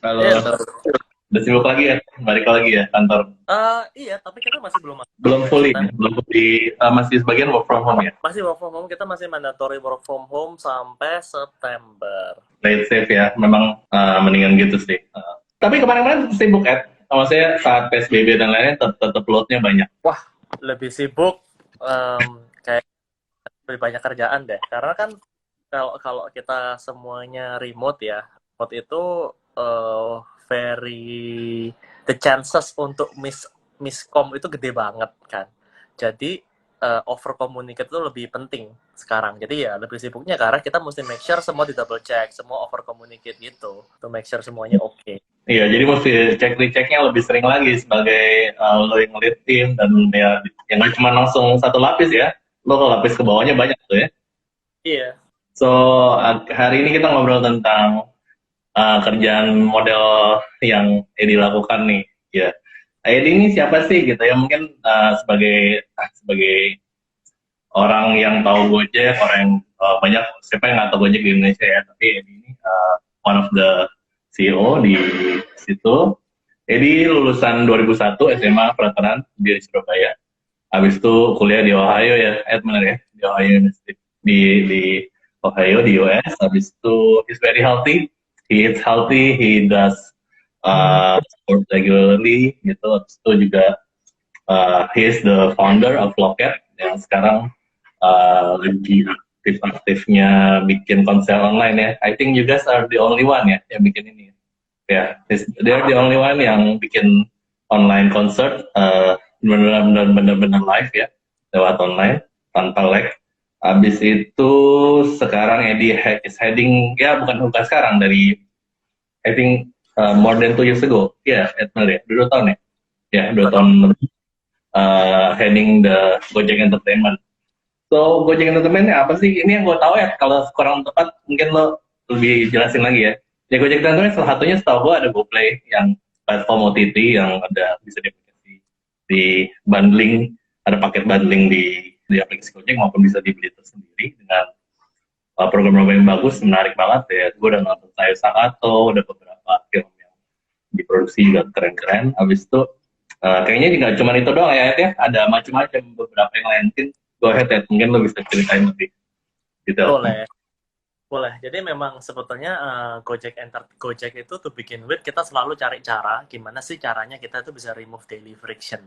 Kalau Iya, betul. udah sibuk lagi ya, balik lagi ya kantor. Iya, tapi kita masih belum masuk Belum full fully, time. ya? Belum fully, masih sebagian work from home ya. Masih work from home, kita masih mandatory work from home sampai September. Play it safe ya, memang mendingan gitu sih. Tapi kemarin-kemarin sibuk ya, maksudnya saat PSBB dan lainnya tetap loadnya banyak. Wah, lebih sibuk, kayak lebih banyak kerjaan deh. Karena kan kalau kalau kita semuanya remote ya, remote itu uh, very the chances untuk miscom itu gede banget kan. Jadi over communicate itu lebih penting sekarang. Jadi ya lebih sibuknya karena kita mesti make sure semua di double check, semua over communicate gitu, to make sure semuanya oke. Okay. Iya, jadi mesti cek receknya lebih sering lagi sebagai lo yang lead tim dan ya yang nggak cuma langsung satu lapis ya, lo ke lapis ke bawahnya banyak tuh ya. Iya. So hari ini kita ngobrol tentang kerjaan model yang Edi lakukan nih. Ya, Edi ini siapa sih gitu ya? Mungkin sebagai orang yang tahu Gojek, orang yang banyak siapa yang nggak tahu Gojek di Indonesia ya. Tapi Edi ini one of the CEO di situ. Edi lulusan 2001 SMA Veteran di Surabaya. Habis itu kuliah di Ohio ya, benar ya, di Ohio University di Ohio di US. Habis itu he's very healthy, he eats healthy, he does sport regularly gitu. Habis itu juga he is the founder of Locket yang sekarang lagi aktif-aktifnya bikin konser online ya. I think you guys are the only one ya yang bikin ini. Ya, they're the only one yang bikin online concert benar-benar live ya lewat online tanpa lag. Habis itu sekarang Eddie is heading ya bukan sekarang dari I think more than 2 years ago ya Edmel ya 2 tahun ya 2 tahun lebih heading the Gojek Entertainment. So Gojek Entertainment ini apa sih? Ini yang gue tahu ya kalau kurang tepat mungkin lo lebih jelasin lagi ya. Ya Gojek Entertainment salah satunya setahu gue ada GoPlay yang platform OTT yang ada bisa diaplikasi di bundling, ada paket bundling di aplikasi Gojek maupun bisa dibeli tersendiri dengan program-program yang bagus, menarik banget ya. Gue udah nonton Sayo Sakato, udah beberapa film yang diproduksi juga keren-keren. Habis itu kayaknya nggak cuma itu doang ya, ada macam-macam beberapa yang lain. Mungkin go ahead ya, mungkin lo bisa ceritain lebih detail. Boleh. Boleh. Jadi memang sebetulnya Gojek itu to begin with kita selalu cari cara gimana sih caranya kita itu bisa remove daily friction.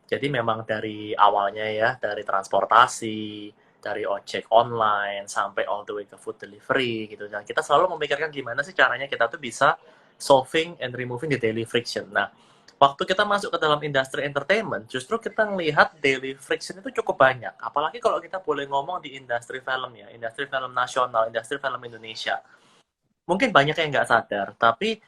Jadi memang dari awalnya ya, dari transportasi, dari ojek online sampai all the way ke food delivery gitu. Dan kita selalu memikirkan gimana sih caranya kita tuh bisa solving and removing the daily friction. Nah, waktu kita masuk ke dalam industri entertainment, justru kita melihat daily friction itu cukup banyak. Apalagi kalau kita boleh ngomong di industri film ya, industri film nasional, industri film Indonesia. Mungkin banyak yang nggak sadar, tapi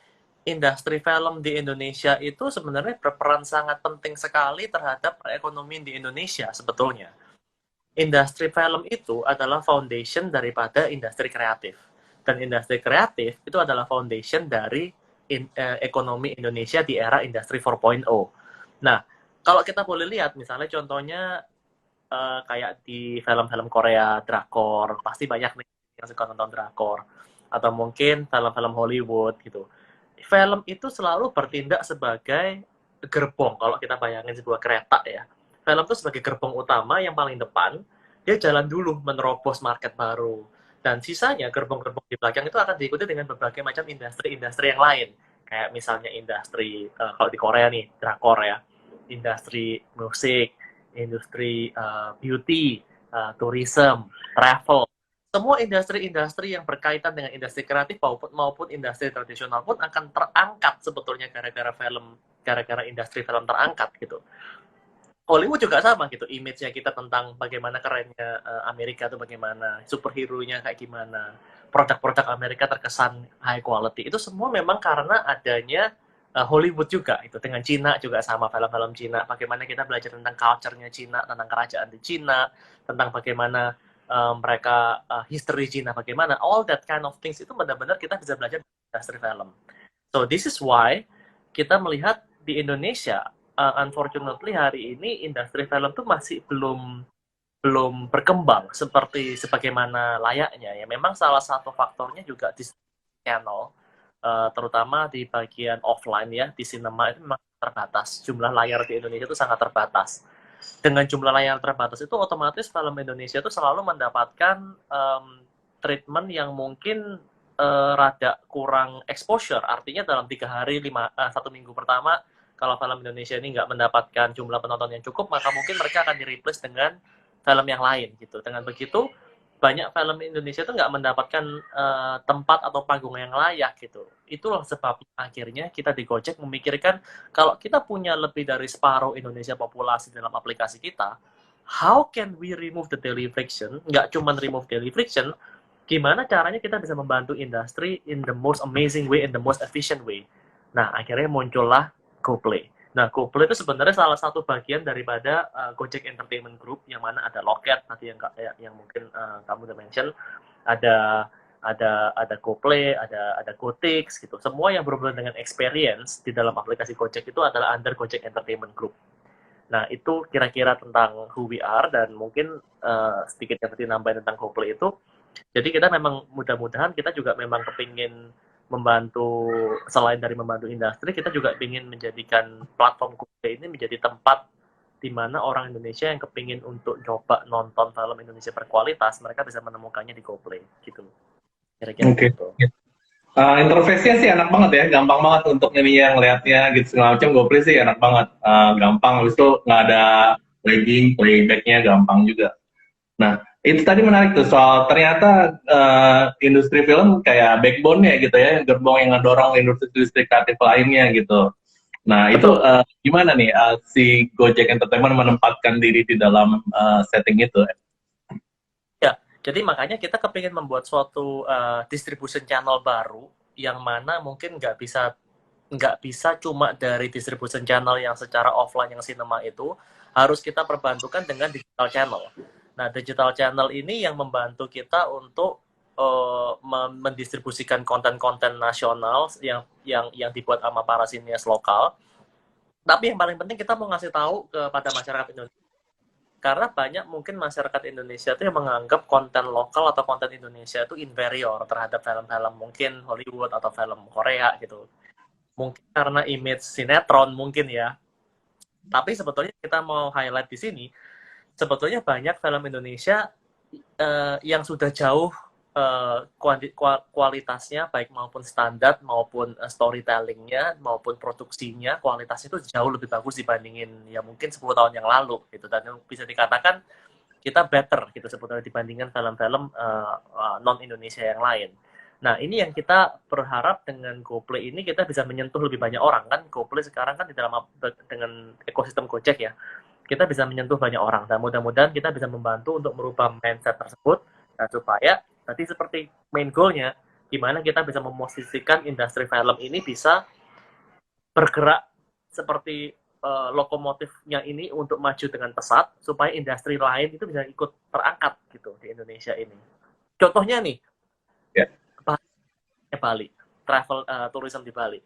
industri film di Indonesia itu sebenarnya berperan sangat penting sekali terhadap perekonomian di Indonesia sebetulnya. Industri film itu adalah foundation daripada industri kreatif. Dan industri kreatif itu adalah foundation dari ekonomi Indonesia di era industri 4.0. Nah, kalau kita boleh lihat misalnya contohnya kayak di film-film Korea, drakor, pasti banyak nih yang suka nonton drakor. Atau mungkin film-film Hollywood gitu. Film itu selalu bertindak sebagai gerbong, kalau kita bayangin sebuah kereta ya. Film itu sebagai gerbong utama yang paling depan, dia jalan dulu menerobos market baru. Dan sisanya gerbong-gerbong di belakang itu akan diikuti dengan berbagai macam industri-industri yang lain. Kayak misalnya industri, kalau di Korea nih, drakor ya, industri musik, industri beauty, tourism, travel. Semua industri-industri yang berkaitan dengan industri kreatif maupun industri tradisional pun akan terangkat sebetulnya gara-gara industri film terangkat gitu. Hollywood juga sama gitu, image-nya kita tentang bagaimana kerennya Amerika itu bagaimana, superhero-nya kayak gimana, produk-produk Amerika terkesan high quality. Itu semua memang karena adanya Hollywood juga itu, dengan Cina juga sama, film-film Cina, bagaimana kita belajar tentang culture-nya Cina, tentang kerajaan di Cina, tentang bagaimana mereka history Cina bagaimana, all that kind of things itu benar-benar kita bisa belajar di industri film. So this is why kita melihat di Indonesia, unfortunately hari ini industri film tuh masih belum belum berkembang seperti sebagaimana layaknya ya. Memang salah satu faktornya juga di channel. terutama di bagian offline ya, di sinema itu memang terbatas. Jumlah layar di Indonesia itu sangat terbatas. Dengan jumlah layar terbatas itu otomatis film Indonesia itu selalu mendapatkan treatment yang mungkin rada kurang exposure. Artinya dalam 3 hari, 1 minggu pertama, kalau film Indonesia ini nggak mendapatkan jumlah penonton yang cukup, maka mungkin mereka akan di-replace dengan film yang lain gitu. Dengan begitu, banyak film Indonesia itu nggak mendapatkan tempat atau panggung yang layak gitu. Itulah sebabnya akhirnya kita di Gojek memikirkan kalau kita punya lebih dari separuh Indonesia populasi dalam aplikasi kita, how can we remove the daily friction? Nggak cuma remove daily friction, gimana caranya kita bisa membantu industri in the most amazing way, in the most efficient way. Nah, akhirnya muncullah GoPlay. Nah, GoPlay itu sebenarnya salah satu bagian daripada Gojek Entertainment Group, yang mana ada Loket tadi yang mungkin kamu udah mention, ada GoPlay, ada GoTix gitu. Semua yang berhubungan dengan experience di dalam aplikasi Gojek itu adalah under Gojek Entertainment Group. Nah, itu kira-kira tentang who we are, dan mungkin sedikit yang tadi nambahin tentang GoPlay itu. Jadi kita memang mudah-mudahan kita juga memang kepingin membantu, selain dari membantu industri, kita juga ingin menjadikan platform GoPlay ini menjadi tempat di mana orang Indonesia yang kepingin untuk coba nonton film Indonesia berkualitas, mereka bisa menemukannya di GoPlay gitu. Kira-kira gitu. Interface-nya sih enak banget ya, gampang banget untuk ini yang ngeliatnya gitu segala macam. GoPlay sih enak banget, gampang. Habis itu nggak ada lagging, playback-nya gampang juga. Nah, itu tadi menarik tuh soal ternyata industri film kayak backbone-nya gitu ya, gerbong yang ngedorong industri kreatif lainnya gitu. Nah, itu gimana nih si Gojek Entertainment menempatkan diri di dalam setting itu? Ya, jadi makanya kita kepingin membuat suatu distribution channel baru yang mana mungkin nggak bisa cuma dari distribution channel yang secara offline yang sinema itu, harus kita perbantukan dengan digital channel. Nah, digital channel ini yang membantu kita untuk mendistribusikan konten-konten nasional yang dibuat sama para sinias lokal. Tapi yang paling penting kita mau ngasih tahu kepada masyarakat Indonesia. Karena banyak mungkin masyarakat Indonesia itu yang menganggap konten lokal atau konten Indonesia itu inferior terhadap film-film mungkin Hollywood atau film Korea gitu. Mungkin karena image sinetron mungkin ya. Tapi sebetulnya kita mau highlight di sini, sebetulnya banyak film Indonesia yang sudah jauh kualitasnya, baik maupun standar maupun storytellingnya maupun produksinya, kualitasnya itu jauh lebih bagus dibandingin ya mungkin 10 tahun yang lalu gitu. Dan bisa dikatakan kita better gitu sebetulnya dibandingkan film-film non Indonesia yang lain. Nah, ini yang kita berharap dengan GoPlay ini kita bisa menyentuh lebih banyak orang kan. GoPlay sekarang kan di dalam dengan ekosistem Gojek ya, kita bisa menyentuh banyak orang, dan mudah-mudahan kita bisa membantu untuk merubah mindset tersebut, dan supaya tadi seperti main goal-nya, gimana kita bisa memosisikan industri film ini bisa bergerak seperti lokomotifnya ini untuk maju dengan pesat, supaya industri lain itu bisa ikut terangkat gitu di Indonesia ini. Contohnya nih, Bali, travel tourism di Bali.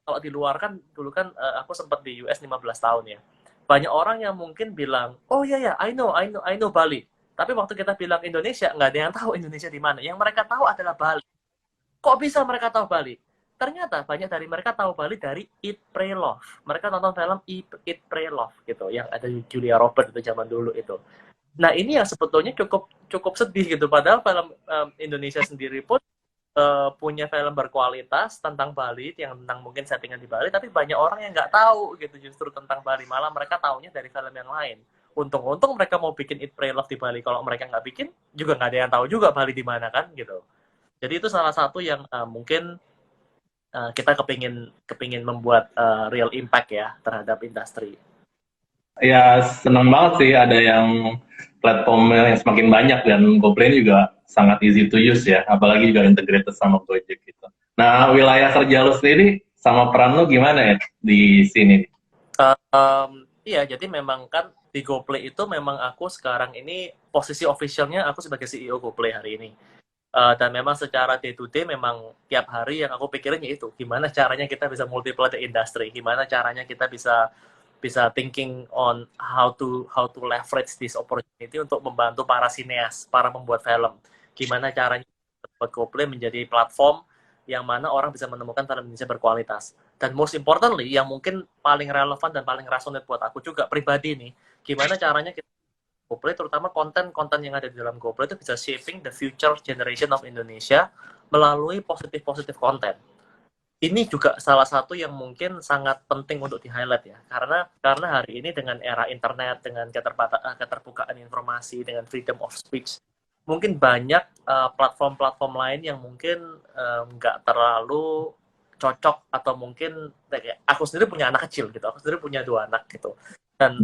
Kalau di luar kan, dulu kan aku sempat di US 15 tahun ya. Banyak orang yang mungkin bilang, oh iya ya, I know Bali. Tapi waktu kita bilang Indonesia, nggak ada yang tahu Indonesia di mana. Yang mereka tahu adalah Bali. Kok bisa mereka tahu Bali? Ternyata banyak dari mereka tahu Bali dari Eat, Pray, Love. Mereka nonton film Eat, Pray, Love gitu, yang ada Julia Robert itu zaman dulu itu. Nah, ini yang sebetulnya cukup sedih gitu. Padahal film Indonesia sendiri pun punya film berkualitas tentang Bali, yang tentang mungkin settingan di Bali, tapi banyak orang yang nggak tahu gitu justru tentang Bali, malah mereka taunya dari film yang lain. Untung-untung mereka mau bikin Eat, Pray, Love di Bali. Kalau mereka nggak bikin, juga nggak ada yang tahu juga Bali di mana kan gitu. Jadi itu salah satu yang mungkin kita kepingin membuat real impact ya terhadap industri. Ya, senang banget sih ada yang platform yang semakin banyak, dan GoPlay juga sangat easy to use ya, apalagi juga integrated sama Gojek gitu. Nah, wilayah kerja lu sendiri sama peran lu gimana ya di sini? Iya, jadi memang kan di GoPlay itu memang aku sekarang ini posisi officialnya aku sebagai CEO GoPlay hari ini. Dan memang secara day to day memang tiap hari yang aku pikirin yaitu gimana caranya kita bisa multiply the industry, gimana caranya kita bisa thinking on how to leverage this opportunity untuk membantu para sineas, para pembuat film. Gimana caranya buat GoPlay menjadi platform yang mana orang bisa menemukan film Indonesia berkualitas. Dan most importantly, yang mungkin paling relevan dan paling resonate buat aku juga pribadi nih, gimana caranya kita GoPlay, terutama konten-konten yang ada di dalam GoPlay itu bisa shaping the future generation of Indonesia melalui positif-positif konten. Ini juga salah satu yang mungkin sangat penting untuk di-highlight ya, karena hari ini dengan era internet, dengan keterbukaan informasi, dengan freedom of speech, mungkin banyak platform-platform lain yang mungkin nggak terlalu cocok, atau mungkin aku sendiri punya anak kecil gitu, aku sendiri punya 2 anak gitu, dan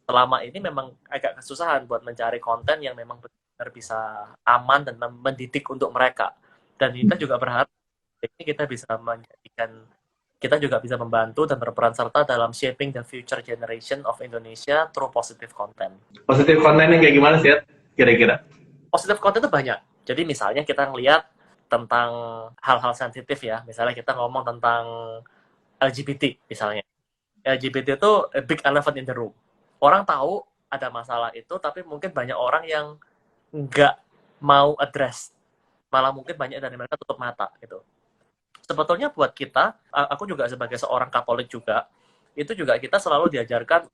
selama ini memang agak kesusahan buat mencari konten yang memang benar bisa aman dan mendidik untuk mereka. Dan kita juga berharap ini kita juga bisa membantu dan berperan serta dalam shaping the future generation of Indonesia through positive content. Positive content yang kayak gimana sih, kira-kira? Positive content itu banyak. Jadi misalnya kita ngelihat tentang hal-hal sensitif ya, misalnya kita ngomong tentang LGBT misalnya. LGBT itu a big elephant in the room. Orang tahu ada masalah itu, tapi mungkin banyak orang yang nggak mau address. Malah mungkin banyak dari mereka tutup mata gitu. Sebetulnya buat kita, aku juga sebagai seorang Katolik juga, itu juga kita selalu diajarkan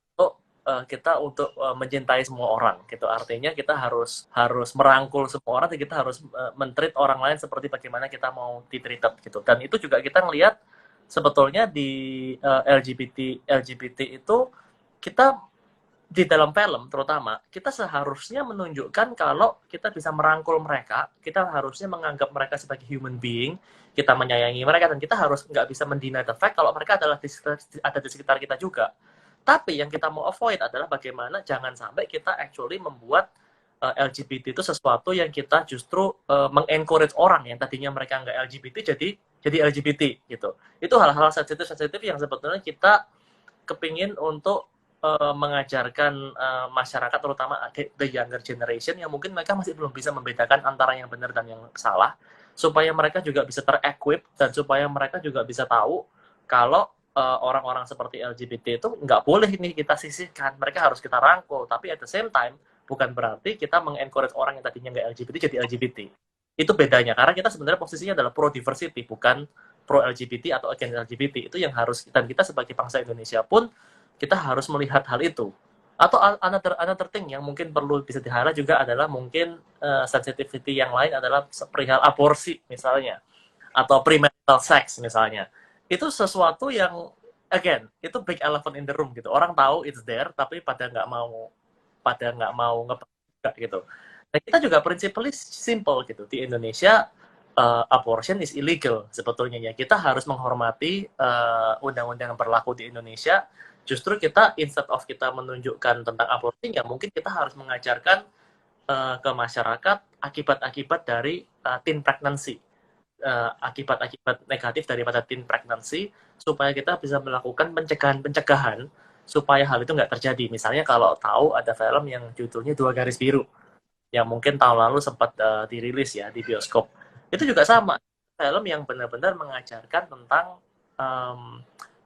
untuk mencintai semua orang gitu. Artinya kita harus merangkul semua orang, dan kita harus men-treat orang lain seperti bagaimana kita mau di-treated gitu. Dan itu juga kita ngelihat sebetulnya di LGBT itu, kita di dalam film terutama, kita seharusnya menunjukkan kalau kita bisa merangkul mereka, kita harusnya menganggap mereka sebagai human being, kita menyayangi mereka, dan kita harus nggak bisa mendeny the fact kalau mereka ada di sekitar kita juga. Tapi yang kita mau avoid adalah bagaimana jangan sampai kita actually membuat LGBT itu sesuatu yang kita justru mengencourage orang yang tadinya mereka nggak LGBT jadi LGBT gitu. Itu hal-hal sensitif yang sebetulnya kita kepingin untuk mengajarkan masyarakat, terutama the younger generation, yang mungkin mereka masih belum bisa membedakan antara yang benar dan yang salah, supaya mereka juga bisa ter-equip, dan supaya mereka juga bisa tahu kalau orang-orang seperti LGBT itu nggak boleh nih kita sisihkan, mereka harus kita rangkul, tapi at the same time bukan berarti kita mengencourage orang yang tadinya nggak LGBT jadi LGBT. Itu bedanya, karena kita sebenarnya posisinya adalah pro diversity, bukan pro LGBT atau against LGBT. Itu yang harus, dan kita sebagai bangsa Indonesia pun kita harus melihat hal itu. Atau another thing yang mungkin perlu bisa di-highlight juga adalah mungkin sensitivity yang lain adalah perihal aborsi misalnya, atau premarital sex misalnya. Itu sesuatu yang again, itu big elephant in the room gitu. Orang tahu it's there, tapi pada nggak mau ngebuka gitu. Dan kita juga principally simple gitu. Di Indonesia abortion is illegal sebetulnya ya. Kita harus menghormati undang-undang yang berlaku di Indonesia. Justru kita, instead of kita menunjukkan tentang abortion, ya mungkin kita harus mengajarkan ke masyarakat akibat-akibat dari teen pregnancy, akibat-akibat negatif daripada teen pregnancy, supaya kita bisa melakukan pencegahan supaya hal itu nggak terjadi. Misalnya kalau tahu ada film yang judulnya 2 Garis Biru, yang mungkin tahun lalu sempat dirilis ya di bioskop. Itu juga sama, film yang benar-benar mengajarkan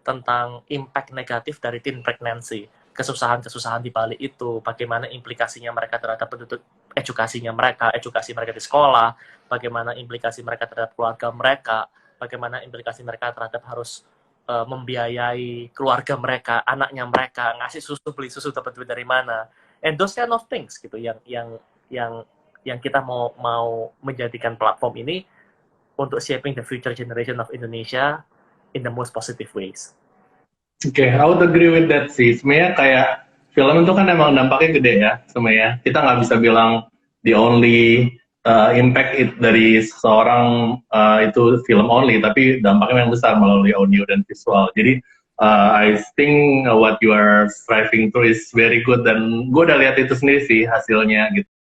tentang impact negatif dari teen pregnancy, kesusahan-kesusahan di balik itu, bagaimana implikasinya mereka terhadap edukasi mereka di sekolah, bagaimana implikasi mereka terhadap keluarga mereka, bagaimana implikasi mereka terhadap harus membiayai keluarga mereka, anaknya mereka, ngasih susu, beli susu, dapat duit dari mana, and those kind of things gitu, yang kita mau menjadikan platform ini untuk shaping the future generation of Indonesia in the most positive ways. Oke, I would agree with that sih. Sebenarnya kayak film itu kan emang dampaknya gede ya, sebenarnya. Kita nggak bisa bilang the only impact dari seseorang itu film only, tapi dampaknya memang besar melalui audio dan visual. Jadi I think what you are striving through is very good, dan gue udah lihat itu sendiri sih hasilnya gitu.